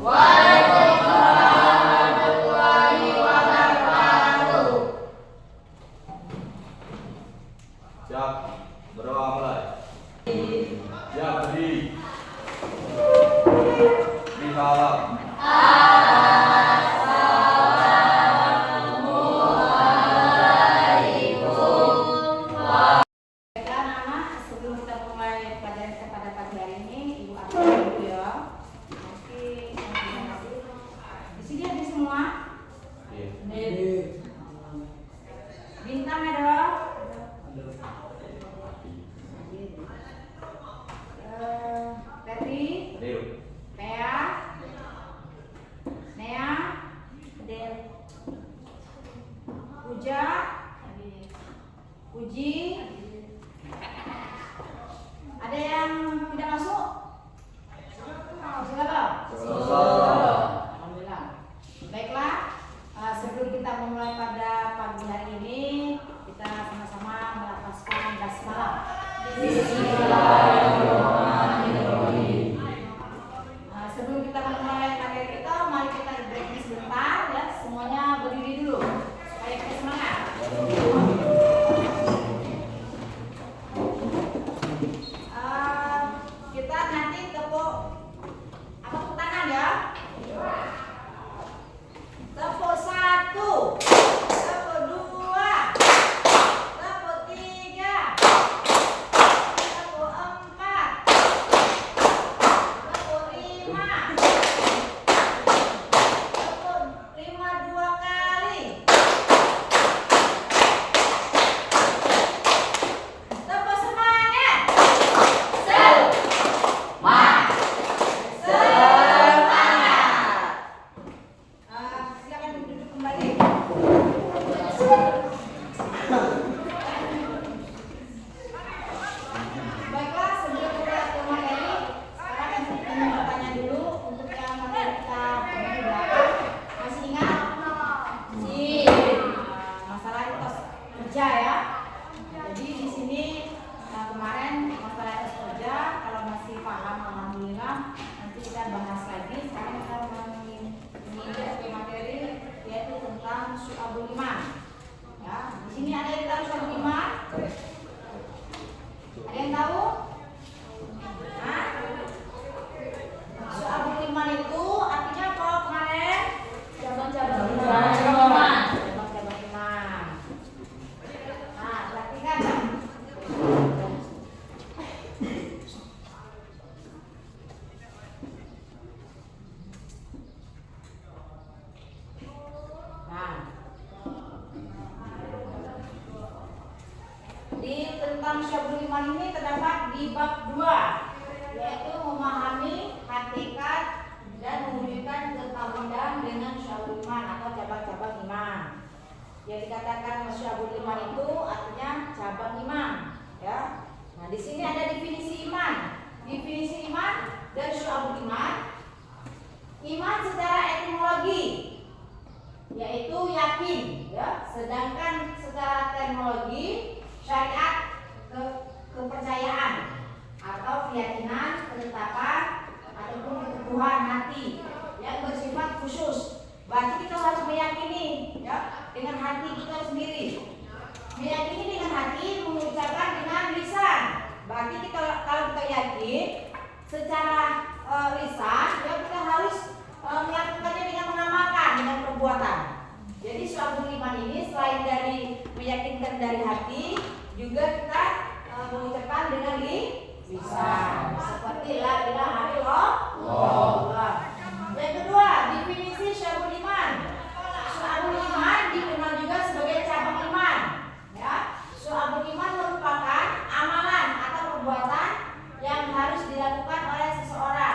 warahmatullahi wabarakatuh. Siap, berdoa mulai. Siap, berdiri. Salam. Sebelum kita mulai pelajaran kita pada pagi hari ini, Ibu aktif dulu ya. Di sini ada semua. Bintang ada. Teti, Pea, Nea, Puja, Puji. Ada yang tidak masuk? Sudah. Alhamdulillah. Baiklah, sebelum kita memulai pada pagi hari ini, kita sama-sama melafazkan basmalah. Bismillahirrahmanirrahim. Sebelum kita memulai materi kita, mari kita break sebentar ya. Semuanya berdiri dulu supaya kita semangat. Kita nanti tepuk tangan ya. Tepuk 1, tepuk 2, tepuk 3, tepuk 4, tepuk 5, tepuk 5 2 kali. Tepuk semangat. Silakan duduk kembali. Baiklah, sebelum kita ke materi, sekarang kita bertanya dulu untuk yang materi kita di belakang. Masih ingat? Masalah etos kerja ya. Jadi di sini kemarin masalah etos kerja, kalau masih paham alhamdulillah, nanti kita bahas lagi. Sekarang kita menginjak ke materi yaitu tentang syu'abul iman. Ya, di sini ada yang tahu syu'abul iman? Ada yang tahu? Hah? Syu'abul iman itu artinya apa kemarin? Cabang-cabang iman. Cabang-cabang iman. Nah, perhatikan ya. Di tentang syu'abul iman ini terdapat di bab 2, yaitu memahami hakikat dan mewujudkan ketahuan dengan syu'abul iman atau cabang-cabang iman. Yang dikatakan syu'abul iman itu artinya cabang iman, ya. Nah, di sini ada definisi iman. Definisi iman dan syu'abul iman. Iman secara etimologi yaitu yakin, ya. Sedangkan secara terminologi syariat kepercayaan atau keyakinan, ketetapan ataupun keteguhan hati yang bersifat khusus. Berarti kita harus meyakini ya dengan hati kita sendiri. Meyakini dengan hati, mengucapkan dengan lisan. Berarti kita kalau kita yakin secara lisan, ya kita harus melakukannya dengan mengamalkan dengan perbuatan. Jadi syu'abul iman ini selain dari meyakinkan dari hati, juga kita mengucapkan dengan lisan. Seperti la ilaha illallah. Yang kedua, definisi syu'abul iman. Syu'abul iman dikenal juga sebagai cabang iman. Ya, syu'abul iman merupakan amalan atau perbuatan yang harus dilakukan oleh seseorang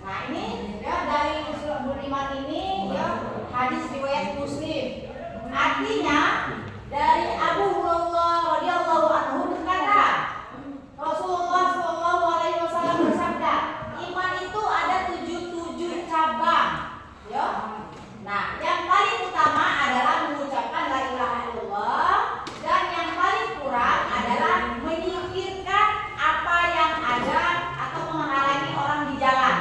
Nah ini ya dari surah beriman ini ya hadis riwayat Muslim. Artinya dari Abu Hurairah radhiyallahu anhu berkata, Rasulullah Shallallahu alaihi wasallam bersabda, iman itu ada 77 cabang. Ya. Nah, yang paling utama adalah mengucapkan la ilaha illallah dan yang paling kurang adalah menyingkirkan apa yang ada atau menghalangi orang di jalan.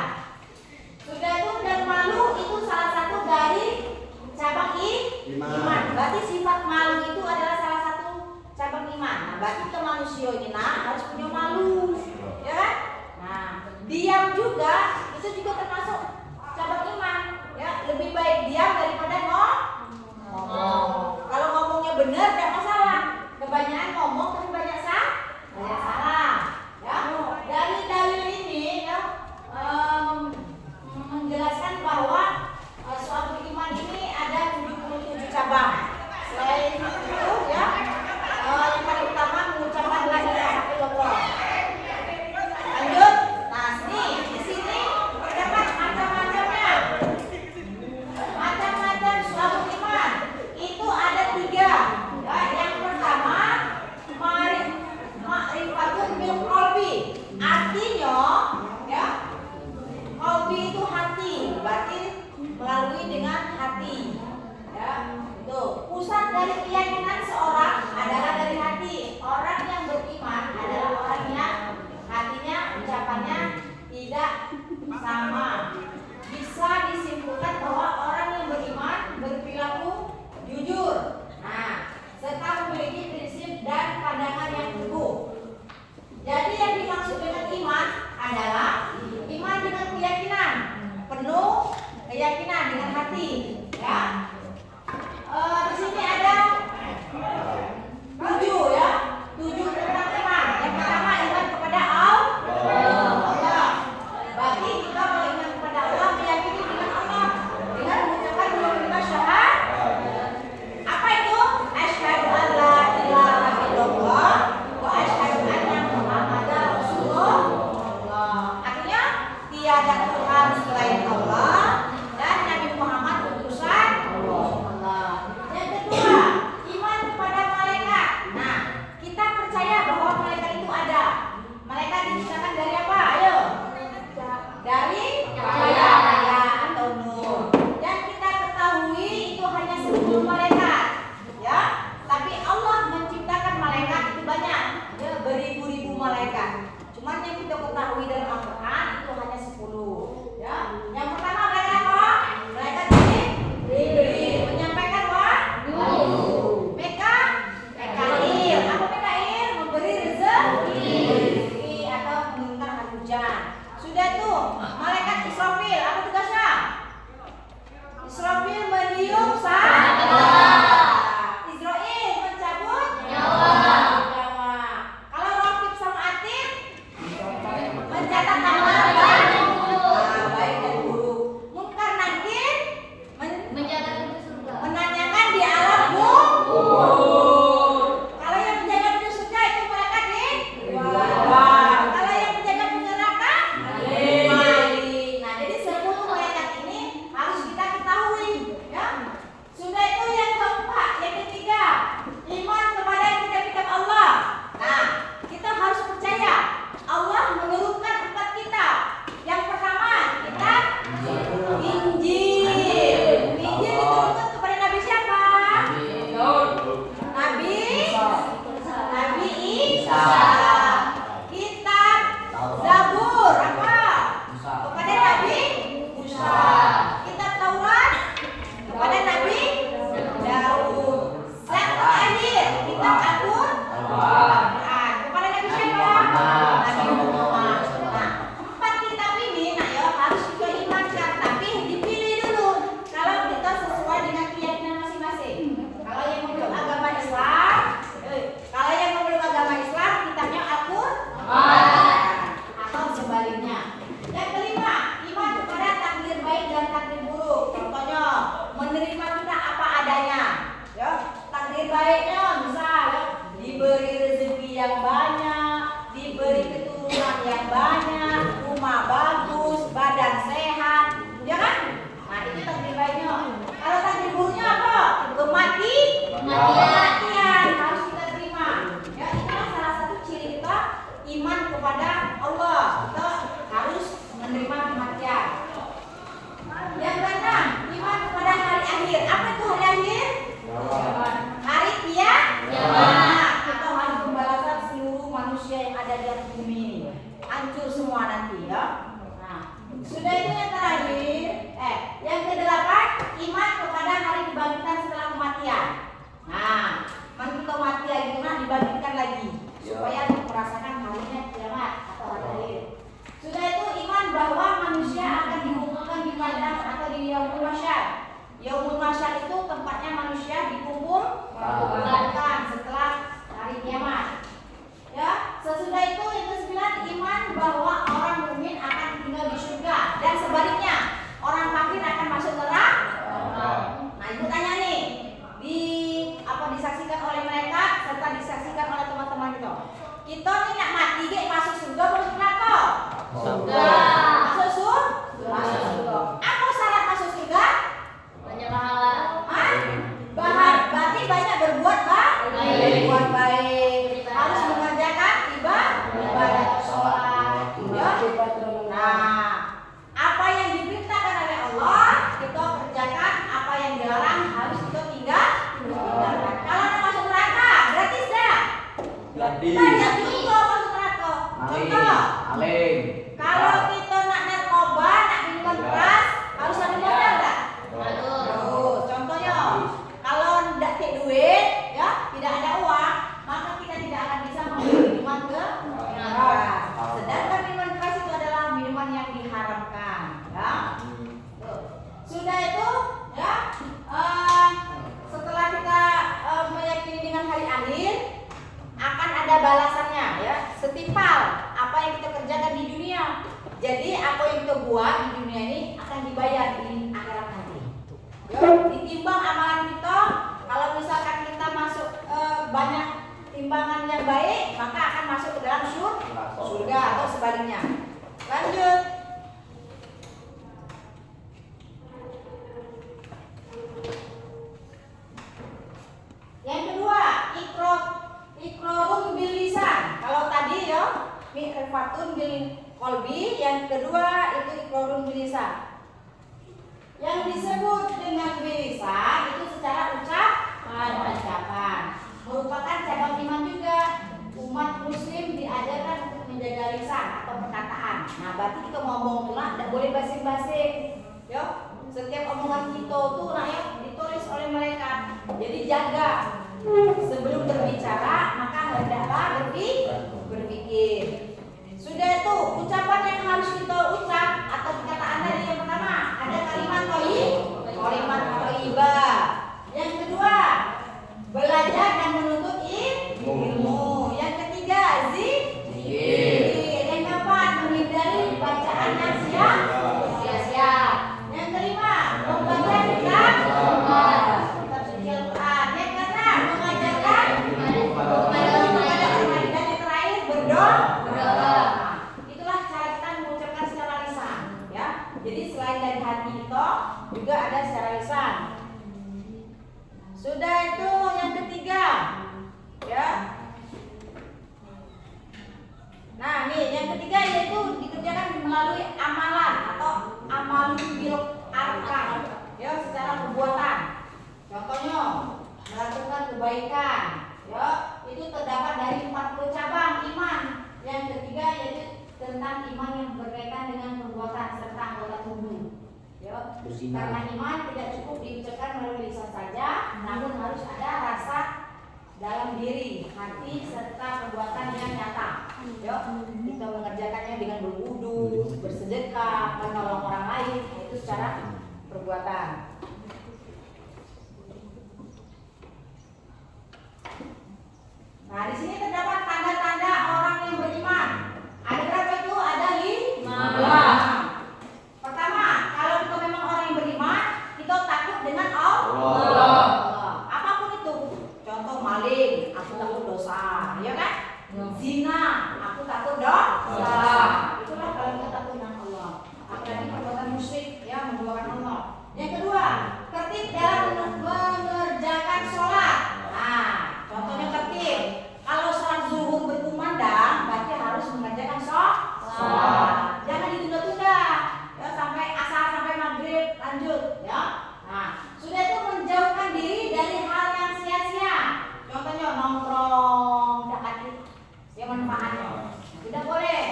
Sudah itu dan malu itu salah satu dari cabang iman. Berarti sifat malu itu adalah salah satu cabang iman. Nah, berarti kita manusia ini harus punya malu, ya kan? Nah, diam juga itu juga termasuk cabang iman. Ya, lebih baik diam daripada ngomong. Kalau ngomongnya benar tidak masalah. Kebanyakan ngomong tapi banyak salah. Ya, dari dalil ini ya menjelaskan bahwa soal beriman ini ada 77 cabang. Selain itu ya yang paling utama mengucapkan la ilaha illallah. Lanjut. Nah, di sini terdapat macam-macamnya. Macam-macam soal beriman. Itu ada 3. Ya, yang pertama ma'rifatun bil qalbi. Artinya ya qalbi itu hati, berarti melalui dengan hati. Ya, itu pusat dari keyakinan seorang adalah dari hati. Orang yang beriman adalah orang yang hatinya, ucapannya tidak sama. Bisa disimpulkan bahwa orang yang beriman berperilaku jujur. Nah, serta memiliki prinsip dan pandangan yang teguh. Jadi yang dimaksud dengan iman adalah iman dengan keyakinan, penuh keyakinan dengan hati. Ya, di sini ada 7 ya, 7 tentang iman. Yang pertama iman kepada Allah. Berarti kita beriman kepada Allah, meyakini dengan Allah, dengan baiknya misal ya, diberi rezeki yang banyak, diberi keturunan yang banyak, rumah bagus, badan sehat, ya kan? Nah itu takdir baiknya. Kalau takdir buruknya apa? Kematian harus kita terima. Ya itulah salah satu ciri kita iman kepada Allah. Kita harus menerima kematian. Yang keenam, iman kepada hari akhir. Apa itu hari akhir? Hari kiamat atau hari pembalasan seluruh manusia yang ada di atas bumi ini. Hancur semua nanti ya. Nah, sudah itu yang terakhir. Yang kedelapan, iman kepada hari kebangkitan setelah kematian. Nah, kita mati itu nah dibangkitkan lagi supaya merasakan harinya kiamat atau hari akhir. Sudah itu iman bahwa manusia akan dikumpulkan di padang atau di yaumul mahsyar. Yaumul mahsyar itu tempatnya manusia dikumpulkan setelah hari kiamat. Ya, sesudah itu yang kesembilan iman bahwa orang mukmin akan tinggal di surga dan sebaliknya orang kafir akan masuk neraka. Nah, ibu tanya nih, disaksikan oleh mereka serta disaksikan oleh teman-teman itu. Kita nih nak mati ge masuk surga masuk neraka? Surga. Masuk surga. Apa syarat masuk surga? Banyak pahala. Berarti banyak berbuat baik. Harus mengerjakan ibadah sholat. Ya. Nah, apa yang diperintahkan oleh Allah kita kerjakan, apa yang dilarang harus kita tinggalkan. Kalau nak masuk neraka, gratis dah. Banyak juga masuk neraka. Contoh, kalau kita nak narkoba, nak minuman keras, harus ada modal tak? Harus. Contohnya, kalau tidak ada duit, ya tidak ada uang, maka kita tidak akan bisa membeli minuman keras. Sedangkan minuman keras itu adalah minuman yang diharamkan, ya. Sudah itu, ya. Setelah kita meyakini dengan hari akhir, akan ada balasannya, ya. Setimpal apa yang kita kerjakan di dunia. Jadi apa yang kita buat di dunia ini akan dibayar di akhirat nanti. Ya, ditimbang amalan kita. Kalau misalkan kita masuk banyak timbangan yang baik, maka akan masuk ke dalam surga atau sebaliknya. Lanjut. Yang kedua, iqrarun bil lisan. Kalau tadi ya, mi'rifatun bil qalbi, yang kedua itu iqrarun bil lisan. Yang disebut dengan bil lisan itu secara ucapan. Merupakan cabang iman juga. Umat muslim diajarkan untuk menjaga lisan atau perkataan. Nah, berarti kita ngomong tuh lah, tidak boleh basi-basi. Ya, setiap omongan kita tuh lah ya ditulis oleh mereka. Jadi jaga sebelum berbicara, maka hendaklah berpikir. Sudah itu ucapan yang harus kita ucap atau perkataan dari yang pertama ada kalimat thayyibah. Yang kedua belajar dan menuntut ilmu. Yang ketiga zikir. Yang keempat menghindari bacaan yang sia-sia. Yang kelima membaca kitab suci Al-Quran. Yang keenam mengajarkan kepada orang lain. Dan yang terakhir berdoa. Itulah cara kita mengucapkan secara lisan, ya. Jadi selain dari hati kita juga ada secara lisan. Sudah itu yang ketiga, ya. Nah, nih yang ketiga yaitu dikerjakan melalui amalan atau amalun bil arkan, ya, secara perbuatan. Contohnya melakukan kebaikan, ya, itu terdapat dari 40 cabang iman. Yang ketiga yaitu tentang iman yang berkaitan dengan perbuatan serta anggota tubuh. Ya, karena iman tidak cukup diucapkan melalui lisan saja, namun harus ada rasa dalam diri, hati serta perbuatan yang nyata. Ya, kita mengerjakannya dengan berwudu, bersedekah, menolong orang lain, itu secara perbuatan. Nah, di sini terdapat tanda-tanda orang yang beriman. Ada berapa itu? Ada 5. Pertama, kalau kita memang orang yang beriman, kita takut dengan Allah. Apapun itu. Contoh maling, aku takut dosa, ya kan? Zina, aku takut dosa. Itulah kalau kita takut dengan Allah. Apalagi perbuatan musyrik, ya, menduakan Allah. Yang kedua, tertib dalam mengerjakan sholat. Nah, contohnya tertib. Kalau sholat zuhur berkumandang, berarti harus mengerjakan sholat. Jangan ditunda-tunda, ya, sampai asar sampai maghrib lanjut, ya. Nah, sudah itu menjauhkan diri dari hal yang sia-sia. Contohnya nongkrong, yang manfaatnya tidak boleh.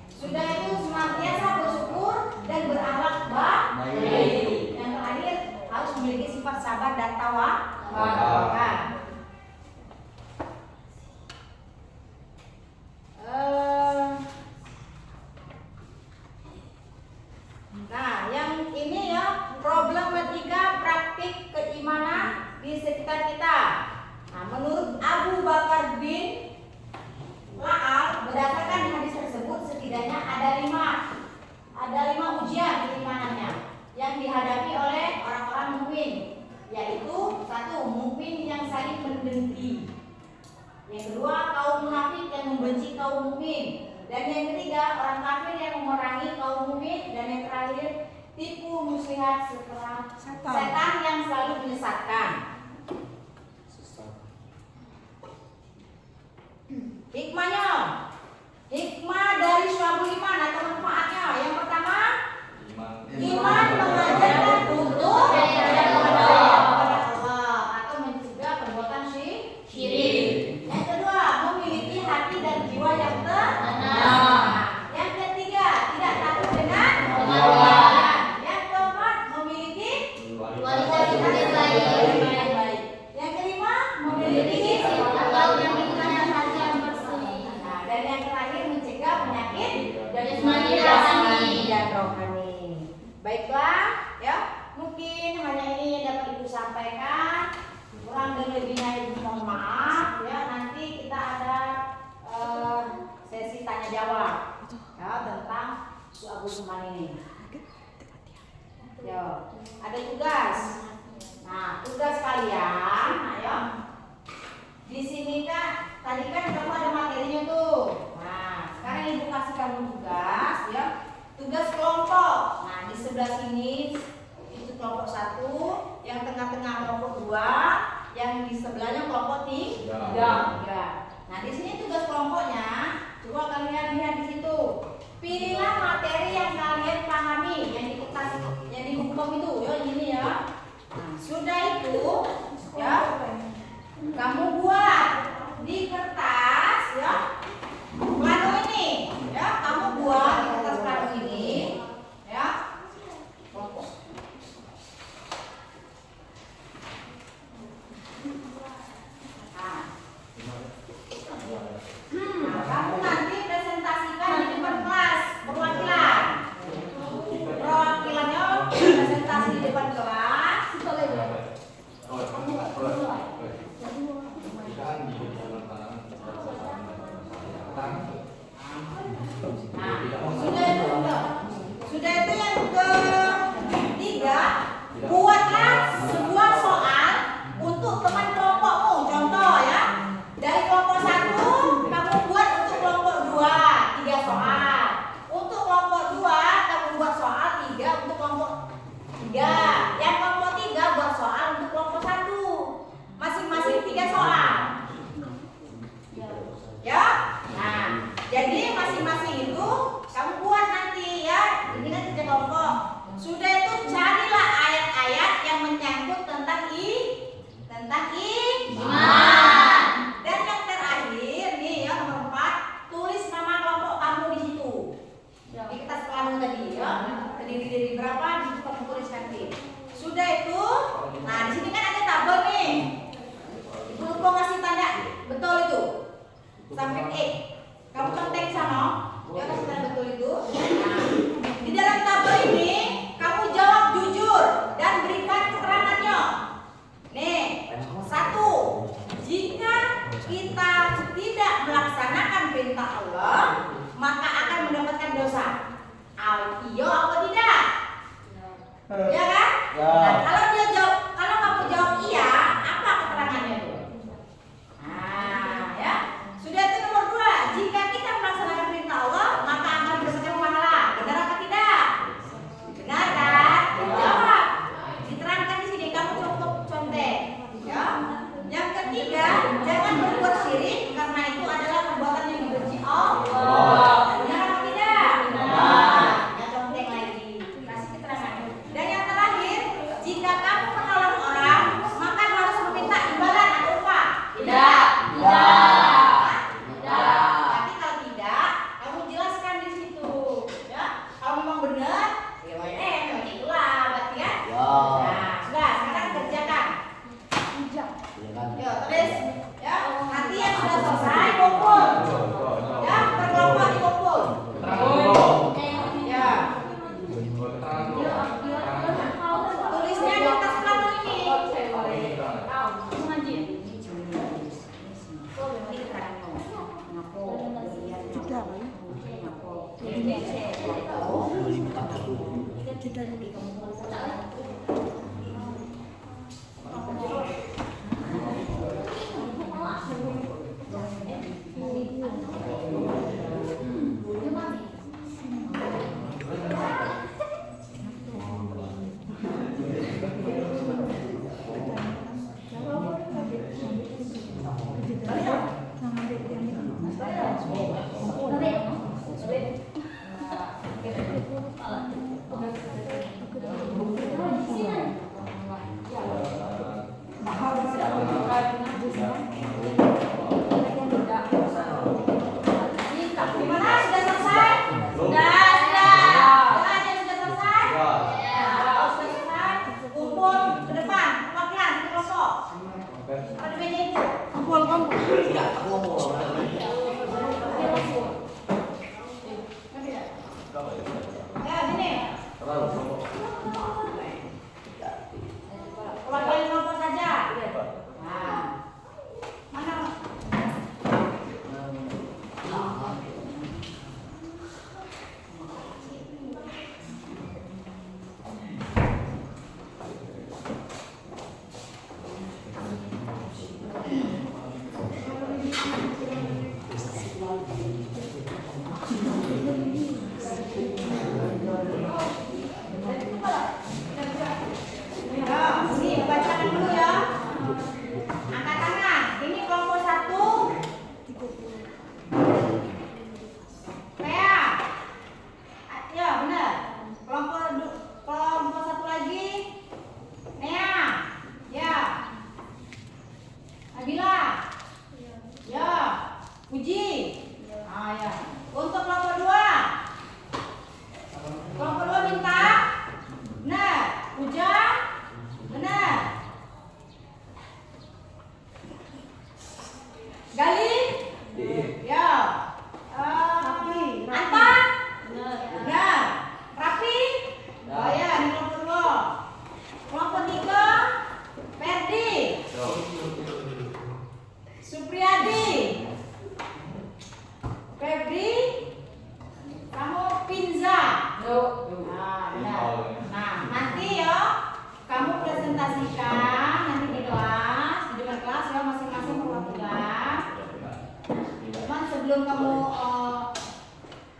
Sudah itu senantiasa bersyukur dan berakhlak baik. Yang terakhir harus memiliki sifat sabar dan tawakal. Nah, yang ini ya problematika praktik keimanan di sekitar kita. Nah, menurut Abu Bakar bin La'al, berdasarkan hadis tersebut setidaknya ada lima ujian keimanannya yang dihadapi oleh orang-orang mukmin, yaitu satu, mukmin yang saling mendengki, yang kedua kaum munafik yang membenci kaum mukmin, dan yang ketiga orang kafir yang memerangi kaum mukmin, dan yang terakhir tipu muslihat setan yang selalu menyesatkan. Hikmah dari syu'abul iman atau manfaatnya. Yang pertama, iman mengajarkan untuk kepada Allah atau mencegah perbuatan syirik. Yang kedua, memiliki hati dan jiwa yang tenang. Yang ketiga, tidak takut dengan kematian. Yang keempat, memiliki kualitas yang baik. Yang kelima, memiliki sifat yang dan yang terakhir mencegah penyakit dan jasmani dan rohani. Baiklah, ya, mungkin hanya ini yang dapat Ibu sampaikan. Kurang dan lebihnya Ibu mohon maaf, ya. Nanti kita ada sesi tanya jawab, ya, tentang syu'abul iman ini. Yo, ada tugas. Nah, tugas kalian, ayo. Di sini kan tadi kan kamu ada materinya tuh. Nah, sekarang Ibu kasih kamu tugas, ya. Tugas kelompok. Nah, di sebelah sini itu kelompok 1, yang tengah-tengah kelompok 2, yang di sebelahnya kelompok 3. Ya. Nah, di sini tugas kelompoknya, coba kalian lihat di situ. Pilihlah materi yang kalian pahami, yang di kertas, yang di buku kamu itu, ya, ini ya. Nah, sudah itu, ya. Kamu buat di kertas, ya, plano ini, ya, kamu buat di kertas plano ini, ya. Nah, kamu nanti presentasikan di depan kelas, perwakilan. Perwakilannya presentasi di depan kelas. Sudah itu yang ketiga, buatlah sebuah soal untuk teman kelompokmu. Contoh, ya, dari kelompok 1 kamu buat untuk kelompok 2 3 soal. Untuk kelompok 2 kamu buat soal 3 untuk kelompok 3. Yang kelompok 3 buat soal untuk kelompok 1. Masing-masing 3 soal. Ya. Nah, jadi masing-masing itu kamu buat nanti, ya. Ini kan 3 kelompok. Sudah itu carilah ayat-ayat yang menyangkut tentang iman. Dan yang terakhir nih, ya, nomor 4, tulis nama kelompok kamu di situ. Di kertas plano tadi, ya. Terdiri dari berapa di situ kamu tulis nanti. Sudah itu, nah di sini kan ada tabel nih. Ibu lupa ngasih tanda betul itu. Sampai E. Kamu contek sana, ya, kasih tanda betul itu. Nah, di dalam tabel ini kamu jawab jujur dan berikan keterangannya. Nih, 1. Jika kita tidak melaksanakan perintah Allah, maka akan mendapatkan dosa. Iya atau tidak? Ya kan? Ya. Nah, kalau kamu jawab iya, apa keterangannya tuh? tulis. Ya, nanti yang sudah selesai kumpul. Ya, berkelompok dikumpul. Ya. Tulisnya di atas pelaku ini. Gimana? Sudah selesai? Sudah. Ada yang sudah selesai? Ya, kalau sudah selesai, kumpul ke depan, kelompok, kelompok. Apa di meja itu? Kumpul. Ya, sini. Keluarga yang kelompok saja. Nah, mana? Ya, ini bacakan dulu ya. Angkat tangan. Ini kelompok 1. Pea. Ya, benar. Kelompok 1 lagi. Nea. Ya. Nabila. Ya. Puji. Ah, ya. Untuk kelompok 2. Kelompok 2 minta. Benar. Puja. Benar. Gali. Ya. Anta. Ya. Rapi. Oh ya, ini kelompok 2. Kelompok 3. Ferdi. Supriyadi. Febri. Kamu Pinza. Nah, benar. Nah, nanti ya kamu presentasikan nanti di kelas, di depan kelas ya masing-masing perwakilan. Cuman sebelum kamu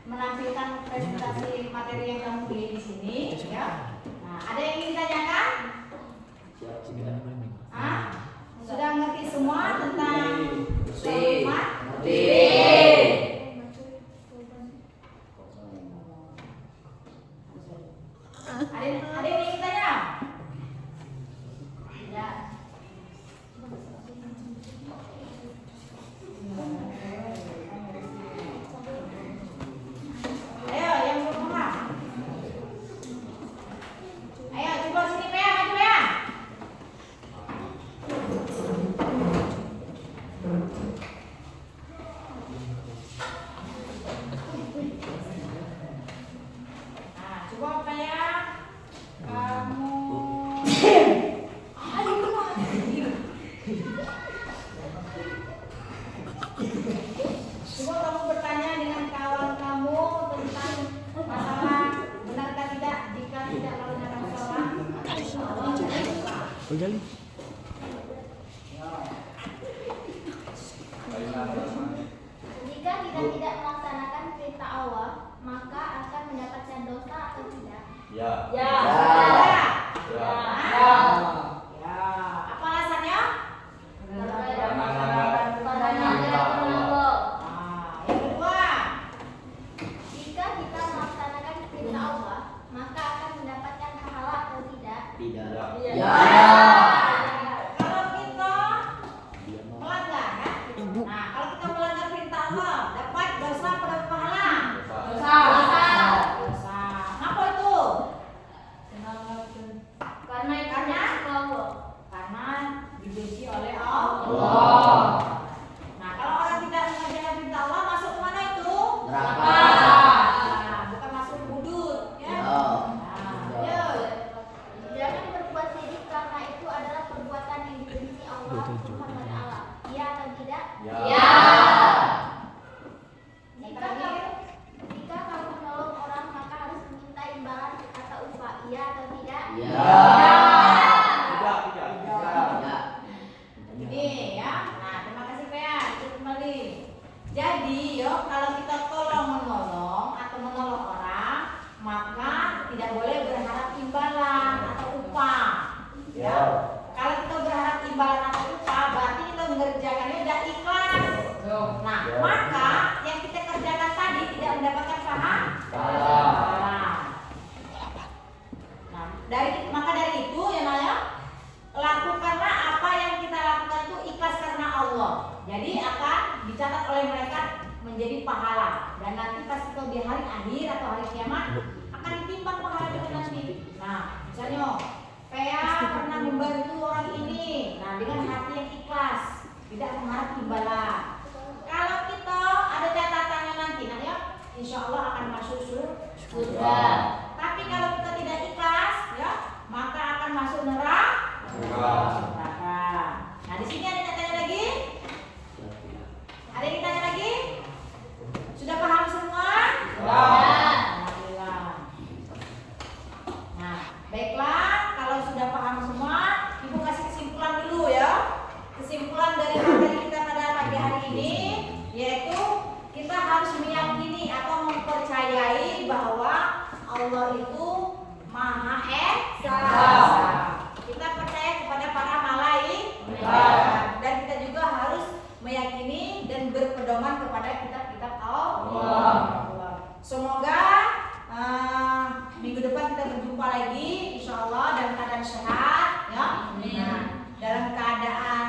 menampilkan presentasi materi yang kamu pilih di sini, ya. Nah, ada yang ingin ditanyakan? Sudah ngerti semua tentang format? Ada yang ingin tanya? Ya. Ayo, yang belum paham. Ayo, coba sini Pea, maju ya. Nah, coba Pea. Kamu coba kamu bertanya dengan kawan kamu tentang masalah benar atau tidak jika tidak melakukan sholat. Jika kita tidak melaksanakan perintah Allah, maka akan mendapatkan dosa atau tidak? Ya. Ya. Ya. Apa alasannya? Yang kedua. Jika kita melaksanakan perintah Allah, maka akan mendapatkan pahala atau tidak? Ya. Kalau kita melanggar, kan? Nah, kalau kita melanggar perintah Allah, dapat dosa atau dapat pahala? Dosa. Apa itu? Jadi yo kalau kita tolong menolong atau menolong orang, maka tidak boleh berharap imbalan atau upah. Ya. Kalau kita berharap imbalan atau upah, berarti kita mengerjakannya udah ikhlas. Nah, maka yang kita kerjakan tadi tidak mendapatkan pahala. Nah, maka dari itu ya Naya, lakukanlah apa yang kita lakukan itu ikhlas karena Allah. Jadi akan dicatat oleh mereka menjadi pahala, dan nanti pas itu di hari akhir atau hari kiamat akan ditimbang pahala itu nanti. Nah, misalnya Pea pernah membantu orang ini, nah dengan hati yang ikhlas, tidak mengharap imbalan. Kalau kita ada catatannya nanti, nah ya, insya Allah akan masuk surga. Tapi kalau kita tidak ikhlas, ya, maka akan masuk neraka. Nah, di sini ada yang tanya lagi? Ada yang tanya lagi? Sudah paham semua? Alhamdulillah. Nah, baiklah, kalau sudah paham semua, Ibu kasih kesimpulan dulu ya. Kesimpulan dari materi kita pada pagi hari ini, yaitu kita harus meyakini atau mempercayai bahwa Allah itu Maha Esa. Kita percaya kepada para malaikat, dan kita juga harus meyakini dan berpedoman kepada kitab-kitab Allah. Semoga minggu depan kita berjumpa lagi, insya Allah dalam keadaan sehat, ya. Nah, dalam keadaan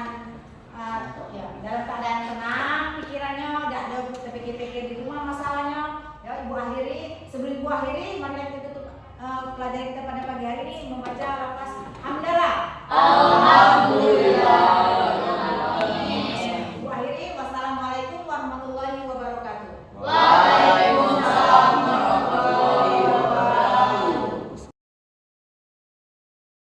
dalam keadaan tenang pikirannya, tidak ada terpikir-pikir di rumah masalahnya. Ya, Ibu akhiri, sebelum Ibu akhiri, mari kita tutup pelajaran kita pada pagi hari ini membaca lafaz hamdan